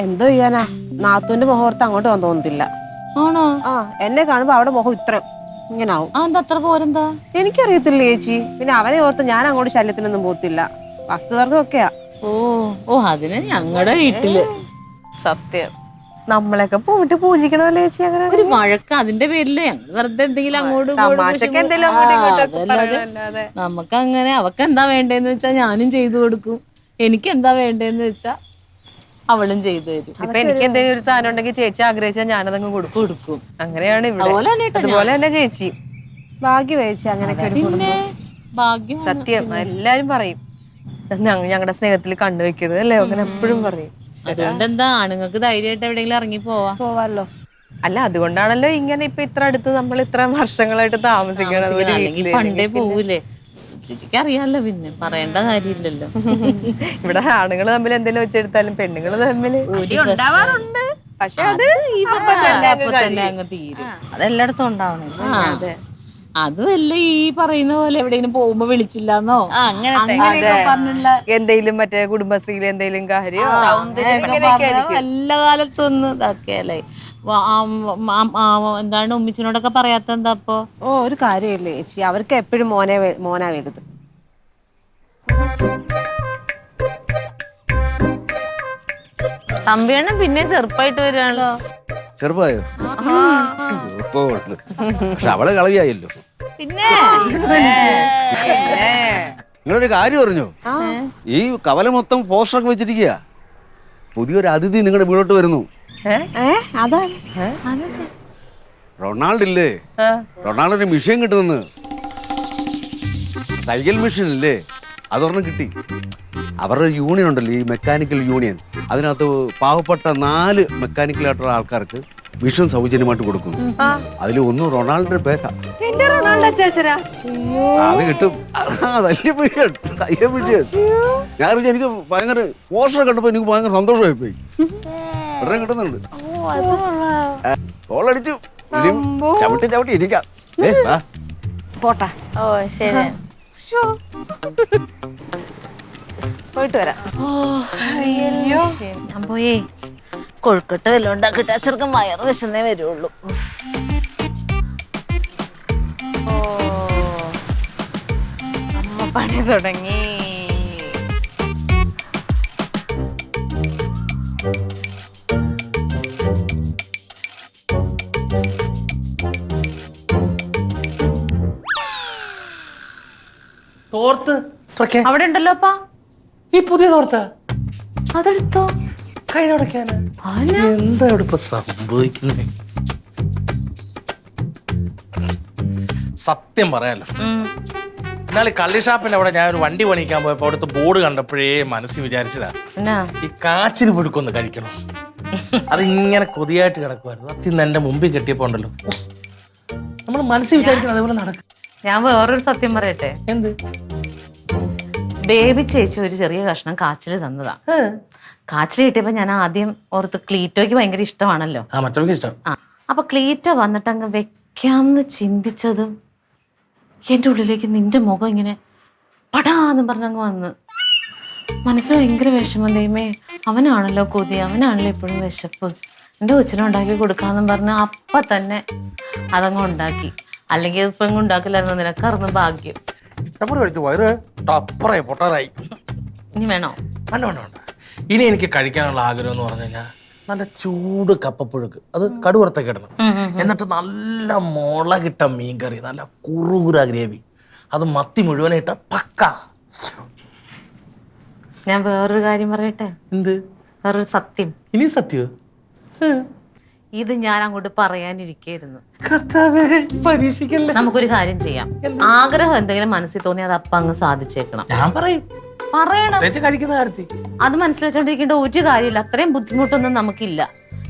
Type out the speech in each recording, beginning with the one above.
എന്തോ ചെയ്യാനാ, നാത്തൂന്റെ മുഖോർത്ത് അങ്ങോട്ട് വന്നു തോന്നുന്നില്ല. ആണോ? ആ, എന്നെ കാണുമ്പോ അവിടെ മുഖം ഇത്ര ഇങ്ങനാവും. എന്താ അത്ര പോരെന്താ? എനിക്കറിയത്തില്ല ചേച്ചി. പിന്നെ അവനെ ഓർത്ത് ഞാൻ അങ്ങോട്ട് ശല്യത്തിനൊന്നും പോത്തില്ല. വസ്തുതർക്കം ഒക്കെയാ. ഓ അതിന് ഞങ്ങളുടെ വീട്ടില് സത്യം നമ്മളൊക്കെ പോയിട്ട് പൂജിക്കണമല്ലേ ചേച്ചി. അങ്ങനെ ഒരു വഴക്ക് അതിന്റെ പേരില് ഞങ്ങൾ വെറുതെ എന്തെങ്കിലും അങ്ങോട്ടും നമുക്ക് അങ്ങനെ അവക്ക് എന്താ വേണ്ടേന്ന് വെച്ചാ ഞാനും ചെയ്തു കൊടുക്കും, എനിക്ക് എന്താ വേണ്ടേന്ന് വെച്ചാ അവളും ചെയ്തു തരും. ഇപ്പൊ എനിക്ക് എന്തെങ്കിലും ഒരു സാധനം ഉണ്ടെങ്കിൽ ചേച്ചി ആഗ്രഹിച്ചാൽ ഞാനതങ്ങ് കൊടുക്കും. അങ്ങനെയാണ് ഇവിടെ. അതുപോലെ തന്നെ ചേച്ചി. ഭാഗ്യം ചേച്ചി അങ്ങനെയൊക്കെ ഒരു കുടുംബം. ഭാഗ്യം. സത്യം എല്ലാരും പറയും ഞങ്ങളുടെ സ്നേഹത്തിൽ കണ്ടുവെക്കരുത് അല്ലേ, അങ്ങനെ എപ്പോഴും പറയും. അതുകൊണ്ട് എന്താ ആണുങ്ങൾക്ക് ധൈര്യമായിട്ട് എവിടെയെങ്കിലും ഇറങ്ങി പോവാല്ലോ. അല്ല, അതുകൊണ്ടാണല്ലോ ഇങ്ങനെ ഇപ്പൊ ഇത്ര അടുത്ത് നമ്മൾ ഇത്ര വർഷങ്ങളായിട്ട് താമസിക്കണം. പണ്ടേ പോവൂലേ ചേച്ചിക്ക് അറിയാലോ, പിന്നെ പറയേണ്ട കാര്യമില്ലല്ലോ. ഇവിടെ ആണുങ്ങൾ തമ്മിൽ എന്തെങ്കിലും വെച്ചെടുത്താലും പെണ്ണുങ്ങൾ തമ്മിൽ ഉണ്ടാവാറുണ്ട്. പക്ഷെ അത് അങ്ങ് തീരും. അതെല്ലായിടത്തും ഉണ്ടാവണേ. അതുമല്ല ഈ പറയുന്ന പോലെ എവിടെയെങ്കിലും പോകുമ്പോ വിളിച്ചില്ലെന്നോ പറഞ്ഞുള്ള എന്തെങ്കിലും മറ്റേ കുടുംബശ്രീയിലെ എന്തെങ്കിലും കാര്യം എല്ലാ കാലത്തൊന്നും ഇതാക്കിയല്ലേ. എന്താണ് ഉമ്മിച്ചിനോടൊക്കെ പറയാത്ത എന്താ അപ്പൊ? ഒരു കാര്യമില്ലേ ചേച്ചി, അവർക്ക് എപ്പോഴും മോനാ വലുത്. തമ്പിയണ്ണ പിന്നെ ചെറുപ്പായിട്ട് വരികയാണല്ലോ. ചെറുപ്പായോ? പക്ഷെ അവളെ കളവിയായല്ലോ. പിന്നെ നിങ്ങളൊരു കാര്യം അറിഞ്ഞോ? ഈ കവല മൊത്തം പോസ്റ്ററൊക്കെ വെച്ചിരിക്കുക. പുതിയൊരു അതിഥി നിങ്ങളുടെ വീടോട്ട് വരുന്നു. റൊണാൾഡ് ഇല്ലേ, റൊണാൾഡിന് മെഷീൻ കിട്ടുമെന്ന്. തയ്യൽ മെഷീൻ ഇല്ലേ, അതൊരെണ്ണം കിട്ടി. അവരുടെ യൂണിയൻ ഉണ്ടല്ലോ, ഈ മെക്കാനിക്കൽ യൂണിയൻ, അതിനകത്ത് പാവപ്പെട്ട 4 മെക്കാനിക്കലായിട്ടുള്ള ആൾക്കാർക്ക് മിഷൻ സൗജന്യമായിട്ട് കൊടുക്കുന്നു. അതിൽ ഒന്ന് റൊണാൾഡിന്റെ പേരാ. അത് കിട്ടും. ഞാൻ എനിക്ക് ഭയങ്കര പോസ്റ്റർ കണ്ടപ്പോ എനിക്ക് ഭയങ്കര സന്തോഷമായി പോയി. ഉടനെ കിട്ടുന്നുണ്ട്. ഓളടിച്ചു ചവിട്ടി ചവിട്ടി ഇരിക്കാം. പോട്ടാ. ശരി, പോയിട്ട് വരാം. ഞാൻ പോയേ കൊഴുക്കട്ട വല്ലതും ഉണ്ടാക്കിട്ട് ആ ചെറുക്കൻ വയറ് വിശന്നേ വരുള്ളൂ. അമ്മ പണി തുടങ്ങി. തോർത്ത് അവിടെ ഉണ്ടല്ലോ അപ്പാ, ഈ പുതിയ തോർത്ത അതെടുത്തോ. കൈനടക്കാന് എന്താ ഇവിടെ ഇപ്പൊ സംഭവിക്കുന്നത്? സത്യം പറയാലോ, എന്നാൽ കള്ളി ഷാപ്പിന്റെ അവിടെ ഞാൻ ഒരു വണ്ടി പണിക്കാൻ പോയപ്പോ അവിടുത്തെ ബോർഡ് കണ്ടപ്പോഴേ മനസ്സിൽ വിചാരിച്ചതാ ഈ കാച്ചിന് പുഴുക്കൊന്ന് കഴിക്കണം. അതിങ്ങനെ കൊതിയായിട്ട് കിടക്കുമായിരുന്നു. സത്യം എന്റെ മുമ്പിൽ കെട്ടിയപ്പോ ഉണ്ടല്ലോ, നമ്മൾ മനസ്സിൽ വിചാരിക്കുന്നത് അതേപോലെ നടക്കും. ഞാൻ വേറൊരു സത്യം പറയട്ടെ. എന്ത്? ബേബി ചേച്ചി ഒരു ചെറിയ കഷ്ണം കാച്ചില് തന്നതാ. കാച്ചില് കിട്ടിയപ്പോ ഞാൻ ആദ്യം ഓർത്ത് ക്ലീറ്റോയ്ക്ക് ഭയങ്കര ഇഷ്ടമാണല്ലോ. മറ്റവർക്ക് ഇഷ്ടം. അപ്പൊ ക്ലീറ്റോ വന്നിട്ട് അങ്ങ് വെക്കാമെന്ന് ചിന്തിച്ചതും എൻ്റെ ഉള്ളിലേക്ക് നിന്റെ മുഖം ഇങ്ങനെ പടാന്ന് പറഞ്ഞങ്ങ് വന്ന് മനസ്സിൽ ഭയങ്കര വിഷമം. ദൈവമേ, അവനാണല്ലോ കൊതി, അവനാണല്ലോ എപ്പോഴും വിശപ്പ്, എൻ്റെ കൊച്ചിനെ ഉണ്ടാക്കി കൊടുക്കാമെന്നും പറഞ്ഞ് അപ്പം തന്നെ അതങ്ങ് ഉണ്ടാക്കി. അല്ലെങ്കിൽ ഇപ്പം അങ്ങ് ഉണ്ടാക്കില്ലായിരുന്നു. നിനക്കറിഞ്ഞ ഭാഗ്യം. പൊട്ടാറായി. ഇനി വേണോ? വേണ്ട. ഇനി എനിക്ക് കഴിക്കാനുള്ള ആഗ്രഹം എന്ന് പറഞ്ഞു കഴിഞ്ഞാൽ നല്ല ചൂട് കപ്പപ്പുഴുക്ക്, അത് കടുവറുത്തൊക്കെ ഇടണം. എന്നിട്ട് നല്ല മുളകിട്ട മീൻകറി, നല്ല കുറുകുറ ഗ്രേവി, അത് മത്തി മുഴുവനായിട്ട പക്ക. ഞാൻ വേറൊരു കാര്യം പറയട്ടെ. എന്ത്? വേറൊരു സത്യം. ഇനി സത്യം? ഇത് ഞാൻ അങ്ങോട്ട് പറയാനിരിക്കായിരുന്നു. പരീക്ഷിക്കല്ലേ. നമുക്കൊരു കാര്യം ചെയ്യാം. ആഗ്രഹം എന്തെങ്കിലും മനസ്സിൽ തോന്നി അത് അപ്പം അങ്ങ് സാധിച്ചേക്കണം. ഞാൻ പറയണം. കഴിക്കുന്ന കാര്യത്തിൽ അത് മനസ്സിൽ വെച്ചോണ്ടിരിക്കേണ്ട ഒരു കാര്യമില്ല. അത്രയും ബുദ്ധിമുട്ടൊന്നും നമുക്കില്ല.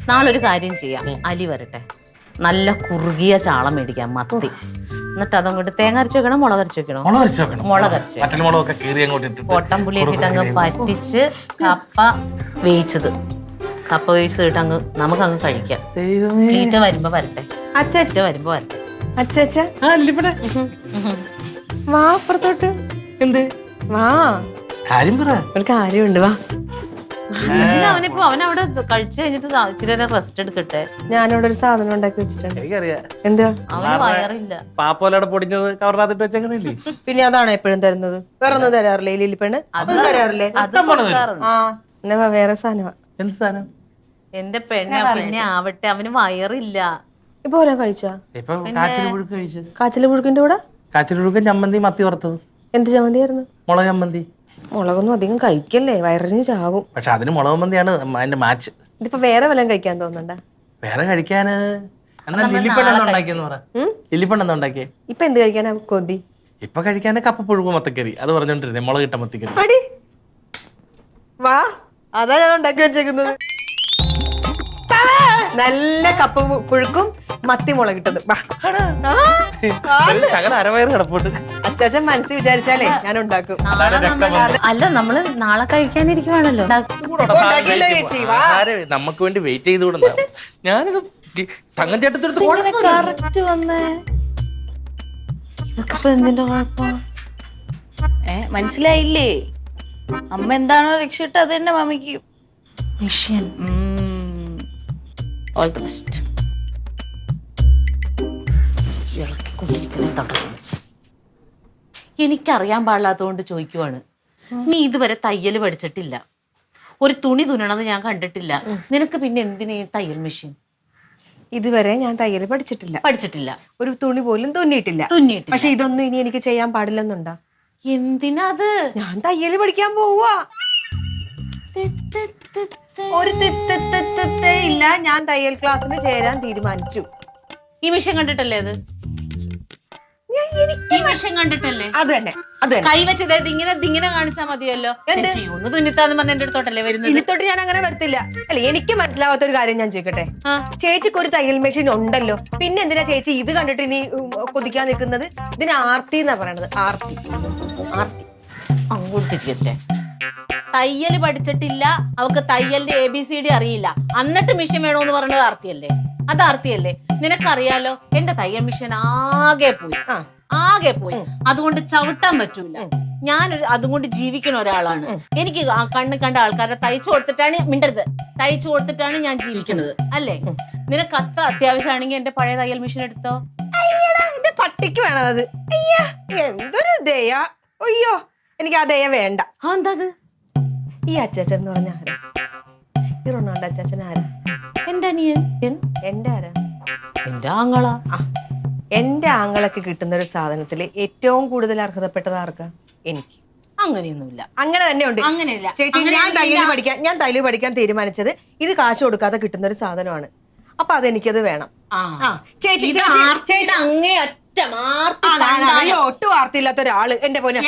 നാളെ ഒരു കാര്യം ചെയ്യാം. അലി വരട്ടെ, നല്ല കുറുകിയ ചാള മേടിക്കാം, മത്തി. എന്നിട്ട് അതങ്ങോട്ട് തേങ്ങ അരച്ച് വെക്കണം, മുളക് അരച്ച് വെക്കണോ? മുളക് അരച്ച് പൊട്ടംപുളിയൊക്കെ ഇട്ട് അങ്ങ് പറ്റിച്ച് കപ്പ വേവിച്ചത് ഇട്ട് അങ്ങ് നമുക്കങ്ങ് കഴിക്കാം. ക്ലീറ്റ വരുമ്പോ വരട്ടെ. അച്ഛ വരുമ്പോ വരട്ടെ. വാ അപ്പുറത്തോട്ട്. എന്ത്? വാ. കാര്യം പറ. ഒരു കാര്യമുണ്ട്, വാ. അവനിപ്പോ അവനവിടെ കഴിച്ചു കഴിഞ്ഞിട്ട് ഇച്ചിരി റെസ്റ്റ് എടുക്കട്ടെ. ഞാനിവിടെ ഒരു സാധനം ഉണ്ടാക്കി വെച്ചിട്ടുണ്ട്. എനിക്കറിയാം. എന്താ? അവന് വയറില്ല. പാപ്പോലയുടെ പൊടിഞ്ഞത് കവറിനകത്തിട്ട് വെച്ചേക്കുന്നില്ലേ? പിന്നെ അതാണ് എപ്പോഴും തരുന്നത്. വേറെ ഒന്നും തരാറില്ലേ ഈ ലില്ലിപ്പെണ്ണ്? അതും തരാറില്ലേ? ആ, എന്നാ വേറെ സാധനമാ. എന്ത് സാധനം? എന്റെ പെണ്ണ പിന്നെ ആവട്ടെ, അവന് വയറില്ല. ഇപ്പൊ ഓരോ കഴിച്ചാ? ഇപ്പൊ കാച്ചിൽ പുഴുക്ക് കഴിച്ചു. കാച്ചില് പുഴുക്കിന്റെ കൂടെ കാച്ചിൽ പുഴുക്ക് ചമ്മന്തി മത്തി വറുത്തത്. എന്ത് ചമ്മന്തിയായിരുന്നു? മുളക് ചമ്മന്തി. മുളകൊന്നും അധികം കഴിക്കല്ലേ, വയറിന് ചാകും. പക്ഷെ അതിന് മുളക് ചമ്മന്തിയാണ് അതിന്റെ മാച്ച്. ഇതിപ്പോ വേറെ വല്ലതും കഴിക്കാൻ തോന്നുന്നുണ്ട? വേറെ കഴിക്കാന് എന്നാ ലില്ലിപ്പെണ്ണെന്ന് ഉണ്ടാക്കിയെന്ന് പറ. ലില്ലിപ്പെണ്ണെന്ന് ഉണ്ടാക്കിയേ. ഇപ്പൊ എന്ത് കഴിക്കാനാ കൊതി? ഇപ്പൊ കഴിക്കാന് കപ്പ പുഴുക്ക് മത്തക്കറി. അത് പറഞ്ഞോണ്ടിരുന്നേ, മുളക് ഇട്ട മത്തിക്കറി. അടി വാ, അതാ ഞാൻ ഉണ്ടാക്കി വെച്ചേക്കുന്നത്. നല്ല കപ്പ പുഴുക്കും മത്തി മുളകിട്ടത്. ശകല അരവയറ് കിടപ്പുണ്ട്. അച്ചാച്ചൻ മനസ്സിൽ വിചാരിച്ചാലേ ഞാൻ ഉണ്ടാക്കും. അല്ല, നമ്മള് നാളെ കഴിക്കാനിരിക്കുവാണല്ലോ. ഉണ്ടാക്കിയല്ലോ ചേച്ചി, വാ. നമുക്ക് വേണ്ടി വെയിറ്റ് ചെയ്തുകൊണ്ടാ ഞാനിത് തങ്ങൻ ചേട്ടത്തെടുത്ത് കറക്റ്റ് വന്നേ. ഇതൊക്കെ എന്തിന്റെ കുഴപ്പം? മനസ്സിലായില്ലേ? അമ്മ എന്താണോ രക്ഷയിട്ട് അത് തന്നെ മമ്മിക്ക്. മിഷ്യൻ. All the best. എനിക്കറിയാൻ പാടില്ലാത്തതുകൊണ്ട് ചോദിക്കുവാണ്. നീ ഇതുവരെ തയ്യൽ പഠിച്ചിട്ടില്ല, ഒരു തുണി തുന്നണത് ഞാൻ കണ്ടിട്ടില്ല. നിനക്ക് പിന്നെ എന്തിനാ തയ്യൽ മെഷീൻ? ഇതുവരെ ഞാൻ തയ്യൽ പഠിച്ചിട്ടില്ല, ഒരു തുണി പോലും തുന്നിയിട്ടില്ല. പക്ഷെ ഇതൊന്നും ഇനി എനിക്ക് ചെയ്യാൻ പാടില്ലെന്നുണ്ടാ? എന്തിനാ അത്? ഞാൻ തയ്യൽ പഠിക്കാൻ പോവാ. ഒരു ഇല്ല, ഞാൻ തയ്യൽ ക്ലാസ്സിന് ചേരാൻ തീരുമാനിച്ചു. ഈ മെഷീൻ കണ്ടിട്ടല്ലേ അത്? ഈ മെഷീൻ കണ്ടിട്ടല്ലേ? അത് തന്നെ. കൈവച്ചത് ഇങ്ങനെ കാണിച്ചാ മതിയല്ലോ. ഒന്ന് തുന്നിത്താന്ന് പറഞ്ഞ എന്റെ അടുത്തോട്ടല്ലേ വരുന്നത്? ഇനി തൊട്ട് ഞാൻ അങ്ങനെ വരത്തില്ല. അല്ല, എനിക്ക് മനസ്സിലാവാത്ത ഒരു കാര്യം ഞാൻ ചോദിക്കട്ടെ. ചേച്ചിക്ക് ഒരു തയ്യൽ മെഷീൻ ഉണ്ടല്ലോ, പിന്നെ എന്തിനാ ചേച്ചി ഇത് കണ്ടിട്ട് ഇനി കൊതിക്കാൻ നിൽക്കുന്നത്? ഇതിന് ആർത്തി എന്നാ പറയണത്. ആർത്തി. അങ്ങോട്ട് തിരിയട്ടെ. തയ്യൽ പഠിച്ചിട്ടില്ല, അവക്ക് തയ്യലിന്റെ ABCD അറിയില്ല, എന്നിട്ട് മെഷീൻ വേണോന്ന് പറയണത് ആർത്തിയല്ലേ? അത് ആർത്തിയല്ലേ? നിനക്കറിയാലോ, എന്റെ തയ്യൽ മെഷീൻ ആകെ പോയി. അതുകൊണ്ട് ചവിട്ടാൻ പറ്റൂല. അതുകൊണ്ട് ജീവിക്കുന്ന ഒരാളാണ്. എനിക്ക് കണ്ണ് കണ്ട ആൾക്കാരെ തയ്ച്ചു കൊടുത്തിട്ടാണ് ഞാൻ ജീവിക്കുന്നത്, അല്ലേ? നിനക്ക് അത്ര അത്യാവശ്യമാണെങ്കിൽ എന്റെ പഴയ തയ്യൽ മെഷീൻ എടുത്തോ. എന്റെ പട്ടിക്ക് വേണം അത്. എന്തൊരു ദയ. അയ്യോ, എനിക്ക് ആ ദയ വേണ്ട. എന്താ? ഈ അച്ചാച്ചൻ എന്ന് പറഞ്ഞ ആരാ? ഈ റൊണാൾഡോ അച്ചാച്ചൻ ആരാ? എന്റെ അനിയൻ. എന്റെ ആരാ? എന്റെ ആങ്ങള. എന്റെ ആങ്ങളൊക്കെ കിട്ടുന്ന ഒരു സാധനത്തില് ഏറ്റവും കൂടുതൽ അർഹതപ്പെട്ടത് ആർക്കാ? എനിക്ക്. അങ്ങനെയൊന്നുമില്ല. അങ്ങനെ തന്നെ ഉണ്ട്. അങ്ങനെയല്ല ചേച്ചി, ഞാൻ തയ്യൽ പഠിക്കാൻ തീരുമാനിച്ചത് ഇത് കാശ് കൊടുക്കാതെ കിട്ടുന്ന ഒരു സാധനമാണ്. അപ്പൊ അതെനിക്കത് വേണം. ചേച്ചി ഒട്ടും ആർത്തിയില്ലാത്ത ഒരാള്. എന്റെ പോലെ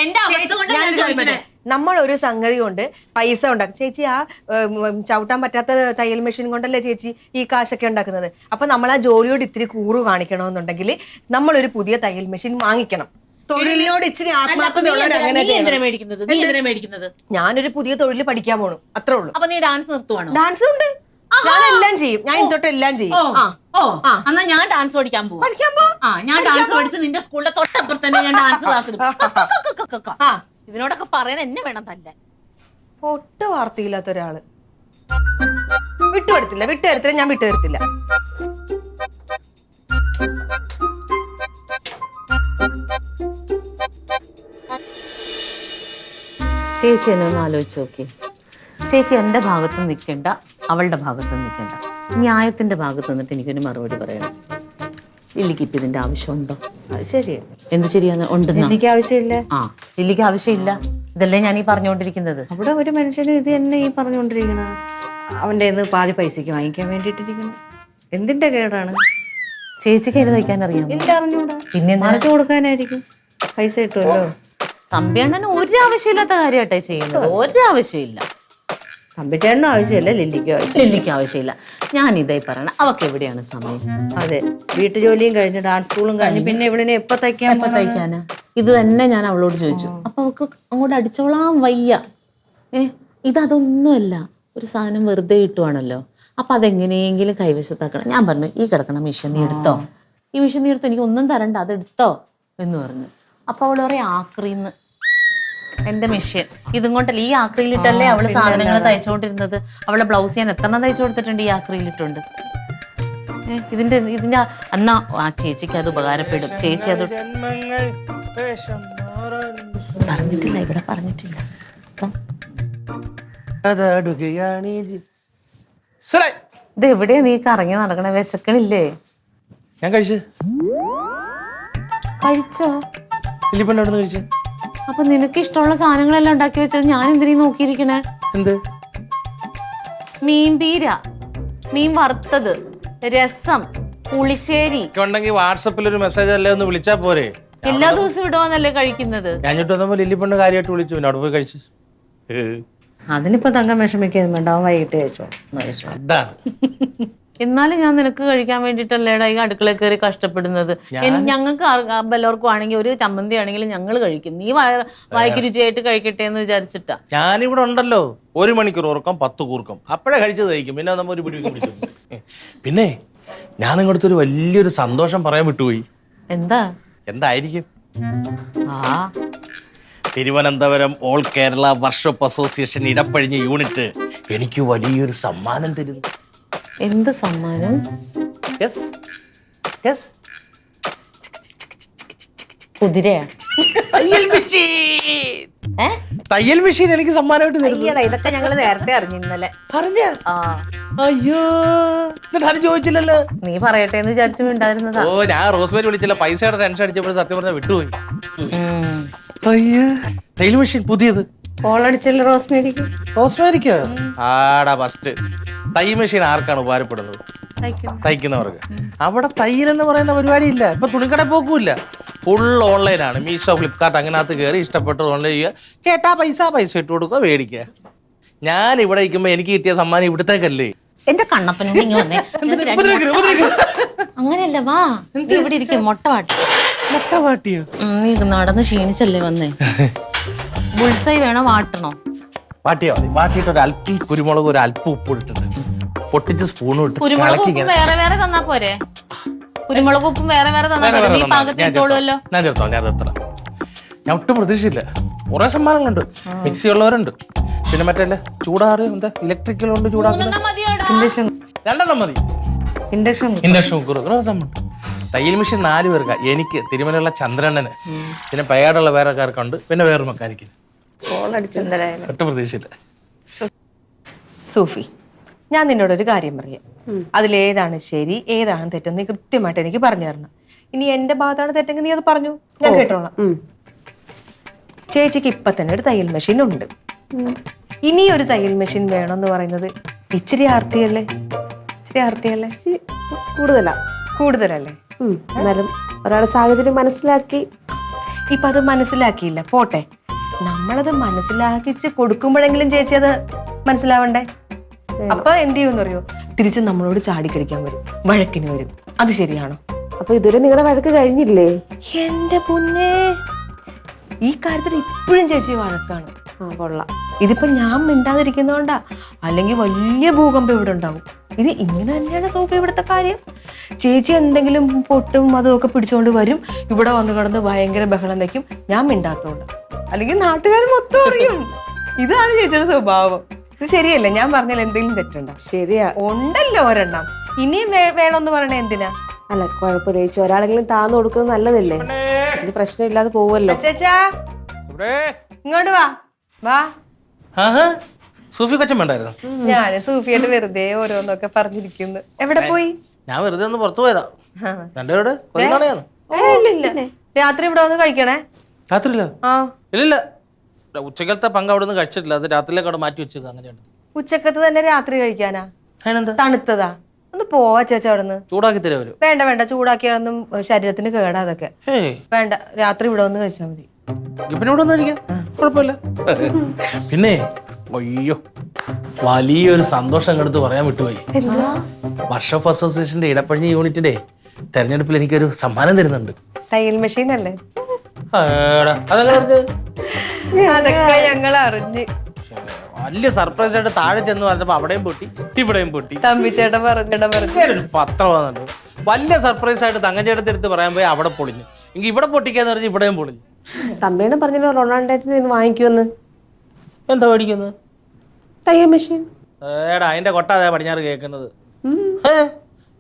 നമ്മൾ ഒരു സംഗതി കൊണ്ട് പൈസ ഉണ്ടാക്കും. ചേച്ചി ആ ചവിട്ടാൻ പറ്റാത്ത തയ്യൽ മെഷീൻ കൊണ്ടല്ലേ ചേച്ചി ഈ കാശൊക്കെ ഉണ്ടാക്കുന്നത്. അപ്പൊ നമ്മൾ ആ ജോലിയോട് ഇത്തിരി കൂറ് കാണിക്കണമെന്നുണ്ടെങ്കിൽ നമ്മളൊരു പുതിയ തയ്യൽ മെഷീൻ വാങ്ങിക്കണം. തൊഴിലിനോട് ഇച്ചിരി ആത്മാർത്ഥതയുള്ളവർ അങ്ങനെ ചെയ്യണം. ഞാനൊരു പുതിയ തൊഴിൽ പഠിക്കാൻ പോണു, അത്രേ ഉള്ളൂ. അപ്പൊ നീ ഡാൻസ് നിർത്തുവാണോ? ഡാൻസ് ഉണ്ട്, ഞാൻ എല്ലാം ചെയ്യും. ഞാൻ ഇതൊട്ട് എല്ലാം ചെയ്യും. എന്നാ ഞാൻ ഡാൻസ് പഠിക്കാൻ പോകും. ഞാൻ ഡാൻസ് പഠിച്ച് നിന്റെ സ്കൂളിന്റെ തൊട്ടപ്പുറത്ത് തന്നെ ഞാൻ ഡാൻസ് ക്ലാസ്സിൽ. ഇതിനോടൊക്കെ പറയണ എന്നെ വേണം തന്നെ. ഒട്ടും വാർത്തയില്ലാത്ത ഒരാള്. വിട്ടുവരത്തില്ല, ഞാൻ വിട്ടുവരത്തില്ല. ചേച്ചി എന്നെ ഒന്ന് ആലോചിച്ച് നോക്കി. ചേച്ചി എന്റെ ഭാഗത്ത് നിൽക്കണ്ട, അവളുടെ ഭാഗത്ത് നിൽക്കണ്ട, ന്യായത്തിന്റെ ഭാഗത്ത് നിന്നിട്ട് എനിക്കൊരു മറുപടി പറയണം. ലില്ലിക്ക് ഇപ്പൊ ഇതിന്റെ ആവശ്യമുണ്ടോ? അത് ശരിയാ. എന്ത് ശരിയാന്ന്? ഉണ്ടെന്ന്. എനിക്ക് ആവശ്യമില്ല. ലില്ലിക്ക് ആവശ്യമില്ല. ഇതല്ലേ ഞാൻ ഈ പറഞ്ഞുകൊണ്ടിരിക്കുന്നത്. അവിടെ ഒരു മനുഷ്യന് ഇത് തന്നെ ഈ പറഞ്ഞുകൊണ്ടിരിക്കണ. അവന്റെ പാതി പൈസക്ക് വാങ്ങിക്കാൻ വേണ്ടിട്ടിരിക്കണം. എന്തിന്റെ കേടാണ്? ചേച്ചിക്ക് ഇത് തയ്ക്കാൻ അറിയാം? ഇല്ല, അറിഞ്ഞൂടാ. പിന്നെ മറച്ചു കൊടുക്കാനായിരിക്കും. പൈസ കിട്ടുമല്ലോ. തമ്പിയണ്ണന് ഒരു ആവശ്യമില്ലാത്ത കാര്യമായിട്ടേ ചെയ്യുന്നത്. ഒരാവശ്യമില്ല. തമ്പിച്ചേട്ടനും ആവശ്യമില്ല, ലില്ലിക്ക് ആവശ്യമില്ല. ഞാൻ ഇതായി പറയണ, അവക്ക് എവിടെയാണ് സമയം? അതെ, വീട്ടുജോലിയും കഴിഞ്ഞ് ഡാൻസ് സ്കൂളും കഴിഞ്ഞ് പിന്നെ ഇവിടെ എപ്പോ തയ്ക്കാനാ? ഇത് തന്നെ ഞാൻ അവളോട് ചോദിച്ചു. അപ്പൊ അവക്ക് അങ്ങോട്ട് അടിച്ചോളാൻ വയ്യ. ഇതൊന്നുമല്ല, ഒരു സാധനം വെറുതെ കിട്ടുവാണല്ലോ. അപ്പൊ അതെങ്ങനെയെങ്കിലും കൈവശത്താക്കണം. ഞാൻ പറഞ്ഞു, ഈ കിടക്കണ മിഷൻ നീ എടുത്തോ, ഈ മിഷൻ നീ എടുത്തോ, എനിക്ക് ഒന്നും തരണ്ട, അതെടുത്തോ എന്ന് പറഞ്ഞു. അപ്പൊ അവള് പറയാം, ആക്രീന്ന്. എന്റെ മെഷീൻ ഇതും കൊണ്ടല്ലേ ഈ ആക്രിയിലിട്ടല്ലേ അവള് സാധനങ്ങൾ തയ്ച്ചോണ്ടിരുന്നത്. അവളെ ബ്ലൗസ് ഞാൻ എത്ര തയ്ച്ചു കൊടുത്തിട്ടുണ്ട് ഈ ആക്രിയിലിട്ടുണ്ട്. ഇതിന്റെ അന്നാ ആ ചേച്ചിക്ക് അത് ഉപകാരപ്പെടും. ചേച്ചി അത് പറഞ്ഞിട്ടില്ല, ഇവിടെ പറഞ്ഞിട്ടില്ല. ഇത് എവിടെയാ നീ കറങ്ങി നടക്കണേ? വിശക്കണില്ലേ? ഞാൻ കഴിച്ചു. കഴിച്ചോ? ഇല്ലിപ്പണ്ട് അവിടെ നിന്ന് കഴിച്ചു. അപ്പൊ നിനക്ക് ഇഷ്ടമുള്ള സാധനങ്ങളെല്ലാം ഉണ്ടാക്കി വെച്ചത് ഞാൻ എന്തിനീ നോക്കിയിരിക്കണേ? എന്ത്? മീൻ പീര, മീൻ വറുത്തത്, രസം, പുളിശ്ശേരി ഉണ്ടെങ്കിൽ വാട്സപ്പിൽ ഒരു മെസ്സേജ് അല്ലേ ഒന്ന് വിളിച്ചാ പോരെ? എല്ലാ ദിവസവും ഇടുവാന്നല്ലേ കഴിക്കുന്നത്? ഞാൻ ഇട്ട് വന്നപ്പോ ലില്ലിപ്പണ്ട് കാര്യമായിട്ട് വിളിച്ചു, പിന്നെ അവിടെ പോയി കഴിച്ചു. അതിനിപ്പോ തങ്കം വിഷമിക്കൊന്നും വേണ്ട, അവൻ വൈകിട്ട് കഴിച്ചോ. അതാണ്. എന്നാലും ഞാൻ നിനക്ക് കഴിക്കാൻ വേണ്ടിട്ടല്ലേടാ ഈ അടുക്കളയിൽ കയറി കഷ്ടപ്പെടുന്നത്. ഞങ്ങൾക്ക് എല്ലാവർക്കും ആണെങ്കിൽ ഒരു ചമ്മന്തി ആണെങ്കിലും ഞങ്ങൾ കഴിക്കും. നീ വായിക്ക് രുചിയായിട്ട് കഴിക്കട്ടെ എന്ന് വിചാരിച്ചിട്ടാ. ഞാനിവിടെ ഉണ്ടല്ലോ, 1 മണിക്കൂർ ഉറക്കം 10 കൂർക്കം അപ്പോഴേ കഴിച്ചത് കഴിക്കും. പിന്നെ നമ്മൾ ഒരു പിടിക്കും. പിന്നെ ഞാൻ നിങ്ങളുടെ ഒരു വലിയൊരു സന്തോഷം പറയാൻ വിട്ടുപോയി. എന്താ? എന്തായിരിക്കും? ആ Thiruvananthapuram all Kerala workshop association Edappazhinji unit എനിക്ക് വലിയൊരു സമ്മാനം തരുന്നു. എന്ത് സമ്മാനം? യെസ് യെസ്, കുതിരയാ? തയ്യൽ മെഷീൻ എനിക്ക് സമ്മാനമായിട്ട് തരുന്നു. ഇതൊക്കെ ഞങ്ങള് നേരത്തെ അറിഞ്ഞു ഇന്നലെ. അറിഞ്ഞ? അയ്യോ, എന്നിട്ട് ചോദിച്ചില്ലല്ലോ. നീ പറയട്ടെ എന്ന് വിചാരിച്ചു മിണ്ടായിരുന്നതാ. ഓ, ഞാൻ റോസ്മേരി വിളിച്ചില്ല, പൈസയുടെ ടെൻഷൻ അടിച്ചപ്പോൾ സത്യം പറഞ്ഞാൽ വിട്ടുപോയി. അയ്യോ, തയ്യൽ മെഷീൻ പുതിയത്. കോളടിച്ചല്ലോ റോസ്മേരിക്ക്. റോസ്മേരിക്ക് ആടാ ഫസ്റ്റ്. തയ്യൽ മെഷീൻ ആർക്കാണ് ഉപകാരപ്പെടുന്നത്? തയ്ക്കുന്നവർക്ക്. അവിടെ തയ്യൽ എന്ന് പറയുന്ന പരിപാടി ഇല്ല. ഇപ്പൊ തുണിക്കട പോക്കുമില്ല, ഫുൾ ഓൺലൈനാണ്. മീഷോ, ഫ്ലിപ്കാർട്ട് അങ്ങനകത്ത് കയറി ഇഷ്ടപ്പെട്ടത് ഓൺലൈൻ ചെയ്യുക. ചേട്ടാ പൈസ ഇട്ട് കൊടുക്കുക, മേടിക്കുക. ഞാൻ ഇവിടെ ഇരിക്കുമ്പോ എനിക്ക് കിട്ടിയ സമ്മാനം ഇവിടത്തേക്കല്ലേ. എന്റെ കണ്ണപ്പനും അങ്ങനെയല്ല. വാ, നീ ഇവിടെ ഇരിക്കും. മുട്ട വാട്ടിയോ? നീ നടന്ന് ക്ഷീണിച്ചല്ലേ വന്നേ. ബുൾസൈ വേണോ വാട്ടണോ? വാട്ടിയാ മതി. വാട്ടിയിട്ട് ഒരു അല്പം കുരുമുളക്, ഒരു അല്പം ഉപ്പ് ഇട്ടിട്ടുണ്ട്, പൊട്ടിച്ച് സ്പൂണും ഇട്ട് കുരുമുളക് ഉപ്പും വേറെ വേറെ തന്നാ പോരെ? കുരുമുളക് ഉപ്പും വേറെ വേറെ തന്നാ പോരെ? നീ പാകത്തിട്ടോളുമല്ലോ. ഞാൻ ചേർത്തോളാം. ഞാൻ ഒട്ടും പ്രതീക്ഷിച്ചില്ല. കുറെ സമ്മാനങ്ങളുണ്ട്. മിക്സി ഉള്ളവരുണ്ട്, പിന്നെ മറ്റേ ചൂടാറ് എന്താ ഇലക്ട്രിക്കലുണ്ട്, ചൂടാക്കുന്നത് 2 മതി. Induction cooker. തയ്യൽ മെഷീൻ 4 പേർക്ക്. എനിക്ക്, തിരുമലയുള്ള ചന്ദ്രണ്ണന്, പിന്നെ പയ്യാടുള്ള വേറെ കാർക്കുണ്ട്, പിന്നെ വേറെ മെക്കാനിക്ക്. ഒട്ടും പ്രതീക്ഷിച്ചില്ല. സൂഫി, ഞാൻ നിന്നോടൊരു കാര്യം പറയാം. അതിലേതാണ് ശരി ഏതാണ് തെറ്റെന്ന് നീ കൃത്യമായിട്ട് എനിക്ക് പറഞ്ഞു തരണം. ഇനി എന്റെ ഭാഗത്താണ് തെറ്റെങ്കിൽ നീ അത് പറഞ്ഞു, ഞാൻ കേട്ടോളാം. ചേച്ചിക്ക് ഇപ്പൊ തന്നെ ഒരു തയ്യൽ മെഷീൻ ഉണ്ട്. ഇനി ഒരു തയ്യൽ മെഷീൻ വേണമെന്ന് പറയുന്നത് ഇച്ചിരി ആർത്തിയല്ലേ? കൂടുതലല്ലേ? എന്നാലും ഒരാളെ സാഹചര്യം മനസ്സിലാക്കി. ഇപ്പൊ അത് മനസ്സിലാക്കിയില്ല, പോട്ടെ. നമ്മളത് മനസ്സിലാക്കിച്ച് കൊടുക്കുമ്പോഴെങ്കിലും ചേച്ചി അത് മനസ്സിലാവണ്ടേ? അപ്പൊ എന്ത് ചെയ്യുമെന്ന് അറിയോ? തിരിച്ച് നമ്മളോട് ചാടിക്കടിക്കാൻ വരും, വഴക്കിന് വരും. അത് ശരിയാണോ? അപ്പൊ ഇതുവരെ നിങ്ങളുടെ വഴക്ക് കഴിഞ്ഞില്ലേ? എന്റെ പൊന്നേ, ഈ കാര്യത്തിൽ ഇപ്പോഴും ചേച്ചി വഴക്കാണ്. കൊള്ളാം. ഇതിപ്പോ ഞാൻ മിണ്ടാതിരിക്കുന്നോണ്ടാ, അല്ലെങ്കിൽ വലിയ ഭൂകമ്പം ഇവിടെ ഉണ്ടാവും. ഇത് ഇങ്ങനെ തന്നെയാണ് സോഫി ഇവിടുത്തെ കാര്യം. ചേച്ചി എന്തെങ്കിലും പൊട്ടും അതും ഒക്കെ പിടിച്ചുകൊണ്ട് വരും, ഇവിടെ വന്ന് കിടന്ന് ഭയങ്കര ബഹളം വെക്കും, ഞാൻ മിണ്ടാത്തോണ്ട്. അല്ലെങ്കിൽ നാട്ടുകാർ മൊത്തം അറിയും. ഇതാണ് ചേച്ചിയുടെ സ്വഭാവം. ഇത് ശരിയല്ലേ? ഞാൻ പറഞ്ഞാൽ എന്തെങ്കിലും തെറ്റുണ്ടോ? ശരിയാ, ഉണ്ടല്ലോ ഒരെണ്ണം. ഇനിയും വേണമെന്ന് പറയണേ എന്തിനാ? അല്ല കുഴപ്പമില്ല ചേച്ചി, ഒരാളെങ്കിലും താന്ന് കൊടുക്കുന്നത് നല്ലതല്ലേ? ഇത് പ്രശ്നമില്ലാതെ പോവല്ലോ. ചേച്ചാ ഇങ്ങോട്ട് വാ. സൂഫി കൊച്ചൻ വേണ്ടായിരുന്നു. ഞാന് സൂഫിയായിട്ട് വെറുതെ ഓരോന്നൊക്കെ പറഞ്ഞിരിക്കുന്നു. എവിടെ പോയി? ഞാൻ വെറുതെ ഒന്ന് പുറത്തു പോയതാ. രണ്ടുപേരോട് ഇല്ല, രാത്രി ഇവിടെ വന്ന് കഴിക്കണേ. രാത്രിയില്ല? ഇല്ല, ഉച്ചക്കലത്തെ പങ്ക് അവിടെ നിന്ന് കഴിച്ചിട്ടില്ല. അത് രാത്രിയിലേക്ക് അവിടെ മാറ്റി വെച്ചേക്കാം. അങ്ങനെയാണ്. ഉച്ചക്കത്ത് തന്നെ രാത്രി കഴിക്കാനാ? അതിനെന്താ? തണുത്തതാ? ഒന്ന് പോവാ ചേച്ചാ അവിടെ നിന്ന്. ചൂടാക്കി തരാം. വേണ്ട, ചൂടാക്കിയാലൊന്നും ശരീരത്തിന് കേടാ. അതൊക്കെ വേണ്ട, രാത്രി ഇവിടെ വന്ന് കഴിച്ചാൽ മതി. പിന്നെ ഇവിടെ വന്ന് കഴിക്കാം, കുഴപ്പമില്ല. പിന്നെ അയ്യോ, വലിയൊരു സന്തോഷം എടുത്ത് പറയാൻ വിട്ടുപോയി. വർക്ക്ഷോപ്പ് അസോസിയേഷന്റെ ഇടപ്പഴിഞ്ഞ യൂണിറ്റിന്റെ തെരഞ്ഞെടുപ്പിൽ എനിക്കൊരു സമ്മാനം തരുന്നുണ്ട്. തയ്യൽ മെഷീൻ അല്ലേ? അതൊക്കെ ഞങ്ങൾ അറിഞ്ഞ് വലിയ സർപ്രൈസ് ആയിട്ട് താഴെ ചെന്ന് പറഞ്ഞപ്പോ അവിടെയും പൊട്ടി, ഇവിടെയും പൊട്ടി. തമ്പിച്ചേട്ടൻ പറഞ്ഞു പത്രം വന്നിട്ട് വലിയ സർപ്രൈസ് ആയിട്ട് തങ്കച്ചേട്ടത്തെ എടുത്ത് പറയാൻ പോയി അവിടെ പൊളിഞ്ഞു. എങ്കിൽ ഇവിടെ പൊട്ടിക്കാന്ന് പറഞ്ഞ് ഇവിടെയും പൊളിഞ്ഞു. തമ്പിയാണ് പറഞ്ഞല്ലോ റൊണാൾഡേറ്റിന് ഇന്ന് വാങ്ങിക്കുമെന്ന്. എന്താ മേടിക്കുന്നത്? തയ്യൽ മെഷീൻ. ഏടാ അതിന്റെ കൊട്ടാതെ പടിഞ്ഞാറ് കേൾക്കുന്നത്.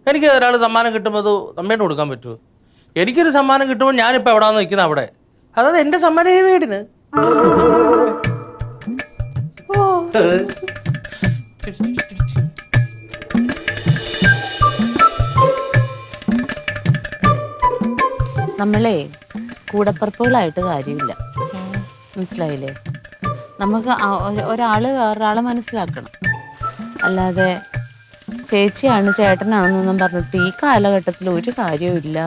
എനിക്ക് ഒരാൾ സമ്മാനം കിട്ടുമ്പോൾ അത് തമ്മേട്ട് കൊടുക്കാൻ പറ്റുമോ? എനിക്കൊരു സമ്മാനം കിട്ടുമ്പോൾ ഞാനിപ്പോൾ എവിടെയാണെന്ന് നിൽക്കുന്നത് അവിടെ. അതായത് എൻ്റെ സമ്മാനം വീടിന്. നമ്മളെ കൂടപ്പറപ്പുകളായിട്ട് കാര്യമില്ല, മനസ്സിലായില്ലേ? നമുക്ക് ഒരാള് വേറൊരാളെ മനസ്സിലാക്കണം. അല്ലാതെ ചേച്ചിയാണ് ചേട്ടനാണെന്നൊന്നും പറഞ്ഞിട്ട് ഈ കാലഘട്ടത്തിൽ ഒരു കാര്യവും ഇല്ല.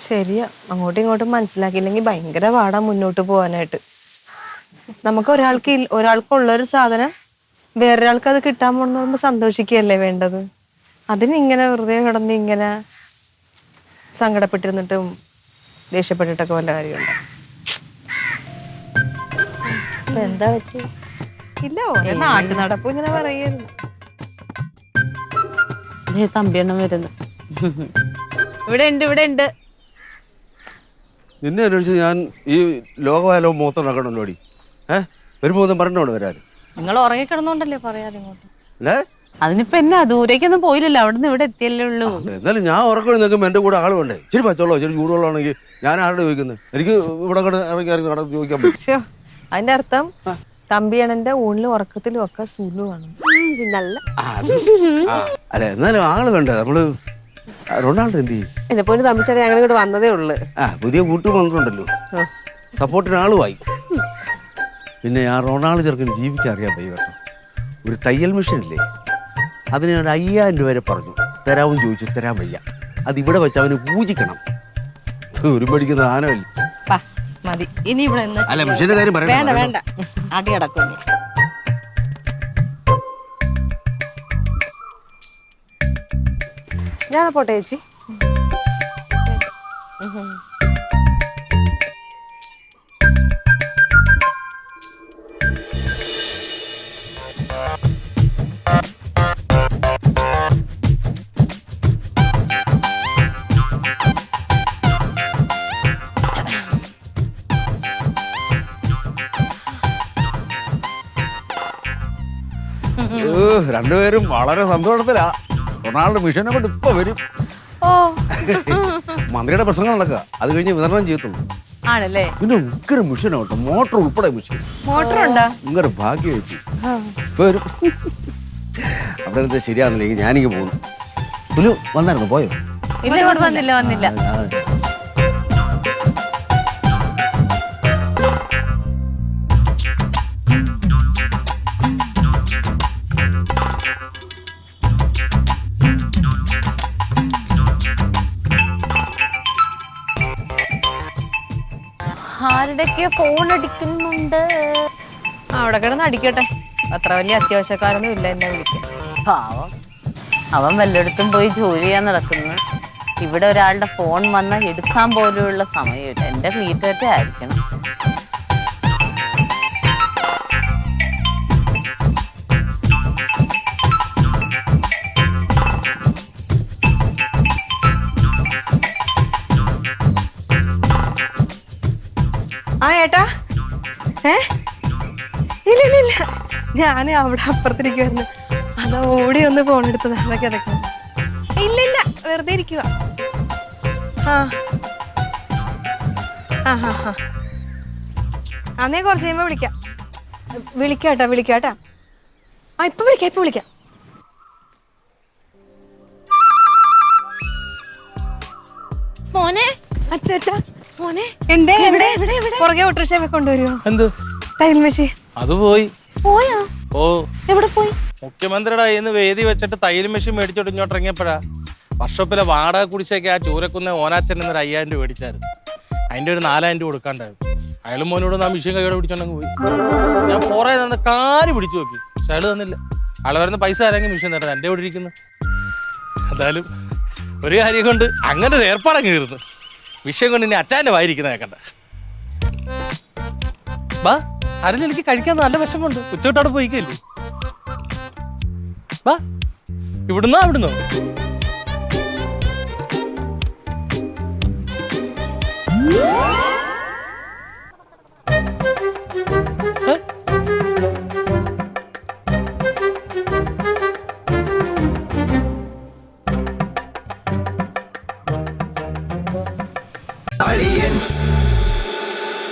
ശരിയാ, അങ്ങോട്ടും ഇങ്ങോട്ടും മനസ്സിലാക്കിയില്ലെങ്കിൽ ഭയങ്കര പാടാ മുന്നോട്ട് പോകാനായിട്ട്. നമുക്ക് ഒരാൾക്കുള്ളൊരു സാധനം വേറൊരാൾക്ക് അത് കിട്ടാൻ പോണെന്ന് സന്തോഷിക്കുകയല്ലേ വേണ്ടത്. അതിനിങ്ങനെ വെറുതെ കിടന്ന് ഇങ്ങനെ സങ്കടപ്പെട്ടിരുന്നിട്ടും ദേഷ്യപ്പെട്ടിട്ടൊക്കെ വല്ല കാര്യമുണ്ട്. എന്താ പറ്റി? ഇല്ല, ഓരോ നാട്ടു നടപ്പ് ഇങ്ങനെ പറയുന്നു. തമ്പിയെണ്ണം വരുന്നു. ഇവിടെ ഉണ്ട്. നിന്നെ അന്വേഷിച്ച് ഞാൻ ഈ ലോകവാലോ മൊത്തം നടക്കണമല്ലോടി. വരുമ്പോ ഒന്നും പറഞ്ഞോണ്ട് വരാറ്. നിങ്ങൾ ഉറങ്ങിക്കിടന്നോണ്ടല്ലേ പറയാതെ ഇങ്ങോട്ട്. അല്ലേ? അതിനിപ്പോ എന്നാ ദൂരേക്കൊന്നും പോയില്ലല്ലോ, അവിടെ നിന്ന് ഇവിടെ എത്തിയല്ലേ ഉള്ളൂ. എന്നാലും ഞാൻ ഉറക്കം നിൽക്കുമ്പോൾ എൻ്റെ കൂടെ ആൾ വേണ്ടേ? ഇച്ചിരി പച്ചവെള്ളോ ഇച്ചിരി ചൂടുവെള്ളമാണെങ്കിൽ ഞാൻ ആരുടെ ചോദിക്കുന്നത്? എനിക്ക് ഇവിടെ ഇറങ്ങി നടന്ന് ചോദിക്കാൻ പറ്റും. അതിന്റെ അർത്ഥം തമ്പിയണന്റെ ഊണിലും ഉറക്കത്തിലും ഒക്കെ സുലുവാണ്. നല്ല അല്ല എന്നാലും ആള് വേണ്ടേ? നമ്മള് റൊണാൾഡോ എന്ത് ചെയ്യും? എന്നെ പോലെ തമ്മിച്ചാൽ ഞങ്ങൾ ഇങ്ങോട്ട് വന്നതേ ഉള്ളു. പുതിയ കൂട്ടും വന്നിട്ടുണ്ടല്ലോ, സപ്പോർട്ടിന് ആളുമായി. പിന്നെ ആ റൊണാൾഡോ ചെറുക്കന് ജീവിക്കാൻ അറിയാൻ പോയി കേട്ടോ. ഒരു തയ്യൽ മെഷീൻ ഇല്ലേ, അതിന് ഒരു 5000 രൂപ വരെ പറഞ്ഞു. തരാമെന്ന് ചോദിച്ചു, തരാൻ വയ്യ. അത് ഇവിടെ വെച്ച് അവന് പൂജിക്കണം. ഒരു പഠിക്കുന്ന ആനമല്ലേ. മതി, ഇനി ഇവിടെ അല്ല മെഷീന്റെ കാര്യം വേണ്ട വേണ്ട, അടി അടക്കും. ഞാൻ പോട്ടെ ചേച്ചി. രണ്ടുപേരും വളരെ സന്തോഷത്തിലാ. റൊണാൾഡോ മിഷനെ കൊണ്ട് ഇപ്പൊ വരും. മന്ത്രിയുടെ പ്രസംഗം നടക്കുക, അത് കഴിഞ്ഞ് വിതരണം ചെയ്യത്തുള്ളൂ. ആണല്ലേ? പിന്നെ ഉഗ്ര മിഷനോട്ടോ, മോട്ടർ ഉൾപ്പെടെ മിഷൻ. മോട്ടർ ഉണ്ടോ? ഉഗ്ര ഭാഗ്യം വെച്ചു ഇപ്പൊ വരും. അവിടെ ശരിയാണെന്നില്ലെങ്കിൽ ഞാനിങ്ങ് പോകുന്നു. പുലു വന്നായിരുന്നു, പോയോ? ഇല്ല, ഇവിടെ വന്നില്ല. ആരുടെയൊക്കെ ഫോൺ അടിക്കുന്നുണ്ട്. അവിടെ കിടന്ന് അടിക്കട്ടെ, അത്ര വലിയ അത്യാവശ്യക്കാരൊന്നും ഇല്ല എന്നെ വിളിക്കാൻ. പാവം, അവൻ വല്ലയിടത്തും പോയി ജോലി ചെയ്യാൻ നടക്കുന്നു. ഇവിടെ ഒരാളുടെ ഫോൺ വന്നാൽ എടുക്കാൻ പോലുള്ള സമയമില്ല. എൻ്റെ വീട്ടുകാരുടെ ആയിരിക്കണം. ആ ഏട്ടാ, ഇല്ല ഞാൻ അവിടെ അപ്പുറത്തിരിക്കുവായിരുന്നു. അതാ ഓടി ഒന്ന് ഫോൺ എടുത്തത്. അതൊക്കെ ഇല്ല വെറുതെ ഇരിക്കുക. അന്നേ കുറച്ച് കഴിയുമ്പോ വിളിക്കാട്ടാ. ഇപ്പൊ വിളിക്കാം. മോനെ, അച്ഛാ മോനെ, എന്തേ പുറകെ ഓട്ടോറിക്ഷ കൊണ്ടുവരുമോ? എന്ത് തയ്യൽ മെഷീൻ? അത് പോയോ? ഓ, എവിടെ പോയി? മുഖ്യമന്ത്രിയുടെ കയ്യിൽ വേദി വെച്ചിട്ട് തയ്യൽ മെഷീൻ മേടിച്ചോട്ട് ഇങ്ങോട്ട് ഇറങ്ങിയപ്പോഴാ വർഷോപ്പിലെ വാടക കുടിശ്ശേക്ക് ആ ചൂരക്കുന്ന ഓനാച്ചൻ എന്നൊരു 5000 രൂപ മേടിച്ചായിരുന്നു. അതിൻ്റെ ഒരു 4000 രൂപ കൊടുക്കാണ്ടായിരുന്നു. അയാളും മോനോട് ആ മെഷീൻ കൈയോടെ പിടിച്ചോണ്ടെങ്കിൽ പോയി. ഞാൻ പുറേ നിന്ന് കാര്യം പിടിച്ചു നോക്കി, പക്ഷെ അയാൾ തന്നില്ല. ആൾ വരുന്ന പൈസ ആരെങ്കിലും മെഷീൻ തരാം, എൻ്റെ ഇവിടെ ഇരിക്കുന്നു. എന്തായാലും ഒരു കാര്യം കൊണ്ട് അങ്ങനെ ഒരു ഏർപ്പാടങ്ങ് തീർന്നു. വിഷയം കൊണ്ട് ഇനി അച്ചാൻ്റെ വായിരിക്കുന്ന കേൾക്കണ്ട. ബാ, അരഞ്ഞ എനിക്ക് കഴിക്കാൻ നല്ല വിഷമമുണ്ട്. ഉച്ചോട്ടവിടെ പോയിക്കല്ലേ? ബാ, ഇവിടുന്നോ ഏ?